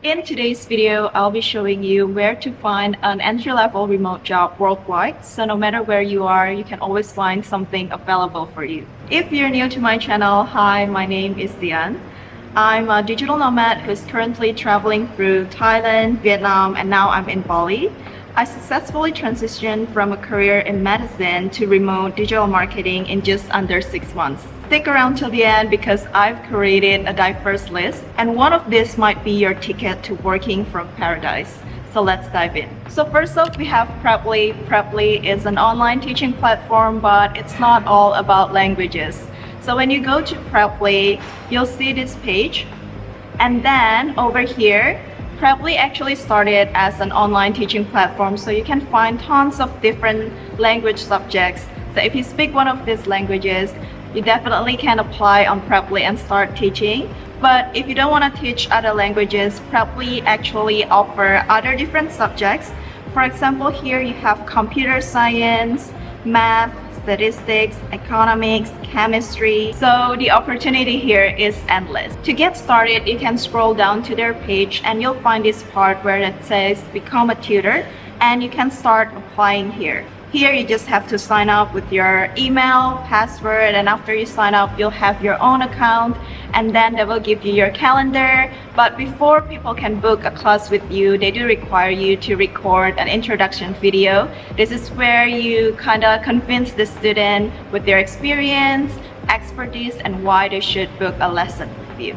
In today's video, I'll be showing you where to find an entry-level remote job worldwide. So no matter where you are, you can always find something available for you. If you're new to my channel, hi, my name is Dian. I'm a digital nomad who's currently traveling through Thailand, Vietnam, and now I'm in Bali. I successfully transitioned from a career in medicine to remote digital marketing in just under 6 months. Stick around till the end because I've created a diverse list, and one of these might be your ticket to working from paradise. So let's dive in. So first off, we have Preply. Preply is an online teaching platform, but it's not all about languages. So when you go to Preply, you'll see this page, and then over here, Preply actually started as an online teaching platform, so you can find tons of different language subjects. So if you speak one of these languages, you definitely can apply on Preply and start teaching. But if you don't want to teach other languages, Preply actually offer other different subjects. For example, here you have computer science, math, statistics, economics, chemistry. So the opportunity here is endless. To get started, you can scroll down to their page and you'll find this part where it says become a tutor, and you can start applying here. Here you just have to sign up with your email, password, and after you sign up, you'll have your own account, and then they will give you your calendar. But before people can book a class with you, they do require you to record an introduction video. This is where you kind of convince the student with their experience, expertise, and why they should book a lesson with you.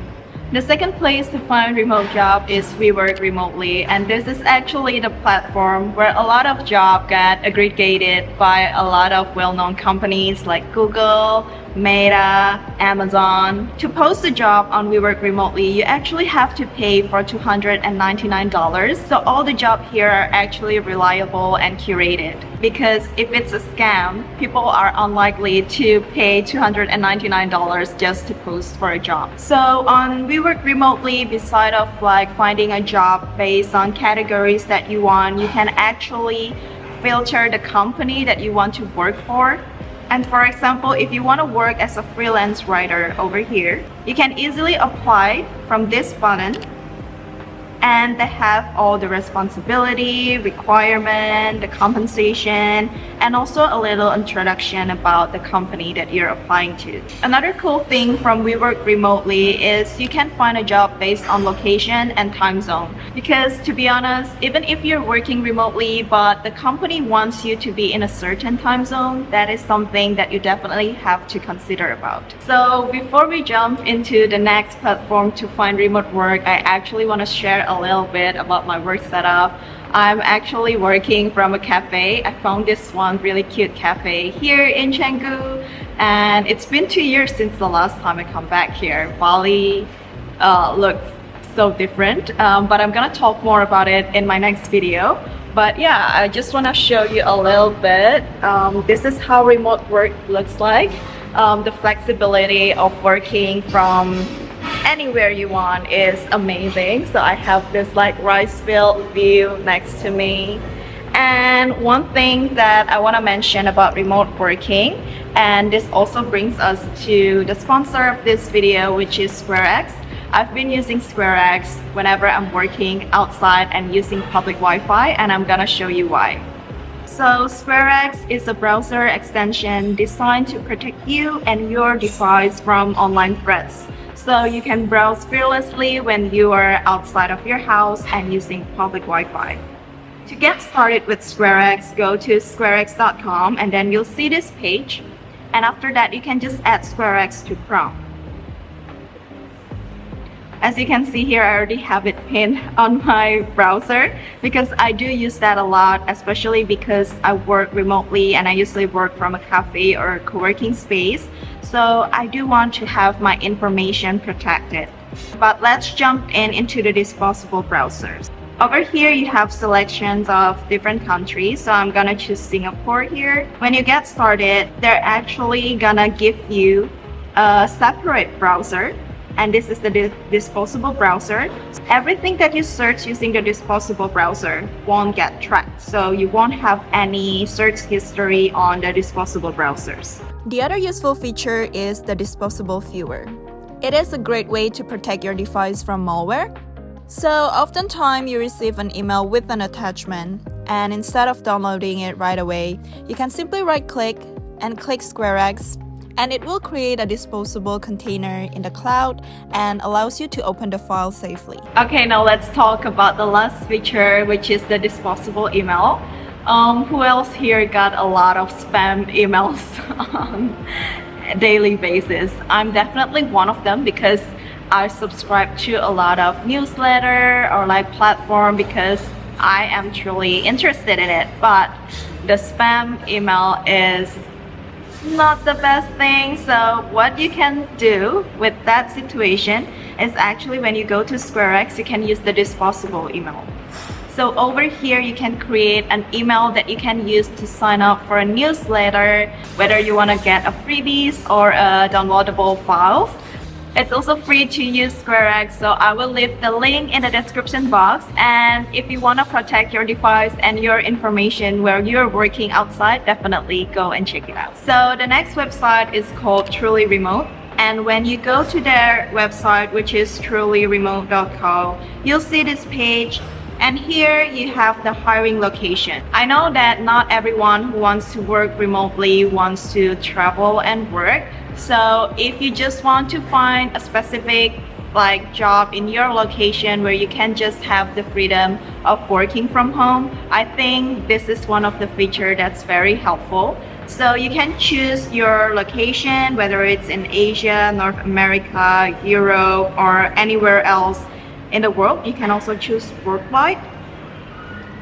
The second place to find remote job is We Work Remotely, and this is actually the platform where a lot of jobs get aggregated by a lot of well-known companies like Google, Meta, Amazon. To post a job on We Work Remotely, you actually have to pay for $299. So all the jobs here are actually reliable and curated, because if it's a scam, people are unlikely to pay $299 just to post for a job. So on We Work Remotely, beside of like finding a job based on categories that you want, you can actually filter the company that you want to work for. And for example, if you want to work as a freelance writer over here, you can easily apply from this button, and they have all the responsibility, requirement, the compensation, and also a little introduction about the company that you're applying to. Another cool thing from We Work Remotely is you can find a job based on location and time zone. Because to be honest, even if you're working remotely but the company wants you to be in a certain time zone, that is something that you definitely have to consider about. So before we jump into the next platform to find remote work, I actually want to share a little bit about my work setup. I'm actually working from a cafe. I found this one really cute cafe here in Canggu, and it's been 2 years since the last time I come back here. Bali looks so different, but I'm gonna talk more about it in my next video. But yeah, I just want to show you a little bit. This is how remote work looks like. The flexibility of working from anywhere you want is amazing. So I have this like rice field view next to me. And one thing that I want to mention about remote working, and this also brings us to the sponsor of this video, which is SquareX. I've been using SquareX whenever I'm working outside and using public Wi-Fi, and I'm gonna show you why. So SquareX is a browser extension designed to protect you and your device from online threats. So you can browse fearlessly when you are outside of your house and using public Wi-Fi. To get started with SquareX, go to squarex.com, and then you'll see this page. And after that, you can just add SquareX to Chrome. As you can see here, I already have it pinned on my browser because I do use that a lot, especially because I work remotely and I usually work from a cafe or a co-working space. So I do want to have my information protected. But let's jump into the disposable browsers. Over here, you have selections of different countries. So I'm gonna choose Singapore here. When you get started, they're actually gonna give you a separate browser. And this is the disposable browser. Everything that you search using the disposable browser won't get tracked. So you won't have any search history on the disposable browsers. The other useful feature is the disposable viewer. It is a great way to protect your device from malware. So oftentimes you receive an email with an attachment, and instead of downloading it right away, you can simply right-click and click SquareX, and it will create a disposable container in the cloud and allows you to open the file safely. Okay, now let's talk about the last feature, which is the disposable email. Who else here got a lot of spam emails on a daily basis? I'm definitely one of them because I subscribe to a lot of newsletter or like platform because I am truly interested in it. But the spam email is not the best thing. So what you can do with that situation is actually when you go to SquareX, you can use the disposable email. So over here, you can create an email that you can use to sign up for a newsletter, whether you want to get a freebies or a downloadable files. It's also free to use SquareX, so I will leave the link in the description box. And if you want to protect your device and your information where you're working outside, definitely go and check it out. So the next website is called Truly Remote. And when you go to their website, which is trulyremote.co, you'll see this page. And here you have the hiring location. I know that not everyone who wants to work remotely wants to travel and work. So if you just want to find a specific job in your location where you can just have the freedom of working from home, I think this is one of the features that's very helpful. So you can choose your location, whether it's in Asia, North America, Europe, or anywhere else in the world. You can also choose worldwide.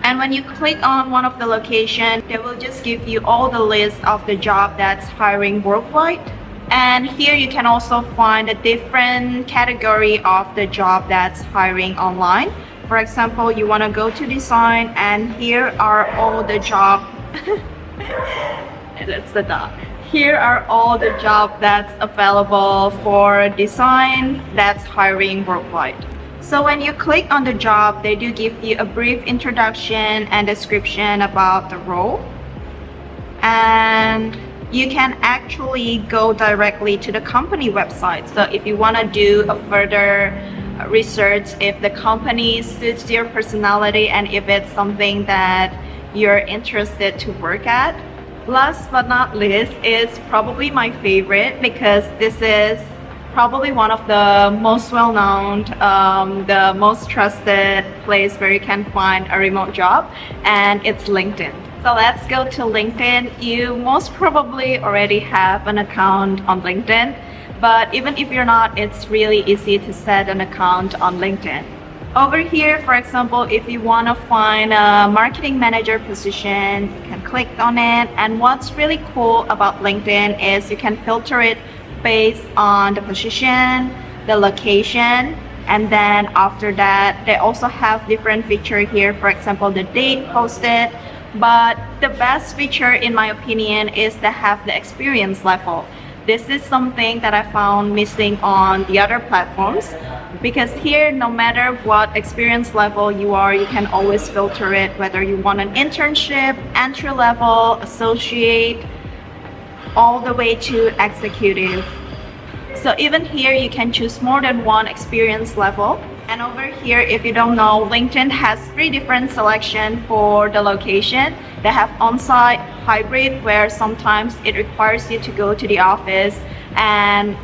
And when you click on one of the locations, they will just give you all the list of the job that's hiring worldwide. And here you can also find a different category of the job that's hiring online. For example, you want to go to design, and here are all the job. That's the dot. Here are all the job that's available for design that's hiring worldwide. So when you click on the job, they do give you a brief introduction and description about the role. And you can actually go directly to the company website. So if you want to do a further research, if the company suits your personality and if it's something that you're interested to work at. Last but not least is probably my favorite, because this is probably one of the most well-known, the most trusted place where you can find a remote job, and it's LinkedIn. So let's go to LinkedIn. You most probably already have an account on LinkedIn, but even if you're not, it's really easy to set an account on LinkedIn. Over here, for example, if you want to find a marketing manager position, you can click on it. And what's really cool about LinkedIn is you can filter it based on the position, the location, and then after that, they also have different features here. For example, the date posted. But the best feature, in my opinion, is to have the experience level. This is something that I found missing on the other platforms, because here, no matter what experience level you are, you can always filter it, whether you want an internship, entry level, associate, all the way to executive. So even here, you can choose more than one experience level. And over here, if you don't know, LinkedIn has 3 different selections for the location. They have on-site, hybrid, where sometimes it requires you to go to the office, and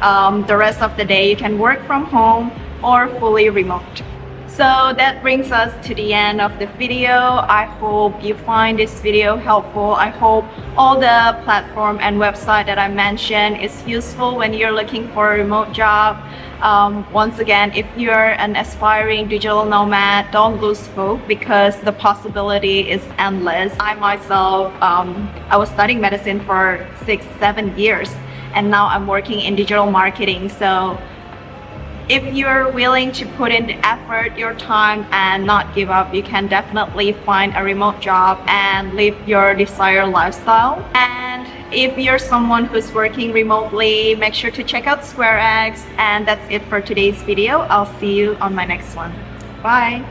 the rest of the day you can work from home, or fully remote. So that brings us to the end of the video. I hope you find this video helpful. I hope all the platform and website that I mentioned is useful when you're looking for a remote job. Once again, if you're an aspiring digital nomad, don't lose hope, because the possibility is endless. I myself, I was studying medicine for 6-7 years, and now I'm working in digital marketing. So if you're willing to put in the effort, your time, and not give up, you can definitely find a remote job and live your desired lifestyle. And if you're someone who's working remotely, make sure to check out SquareX. And that's it for today's video. I'll see you on my next one. Bye.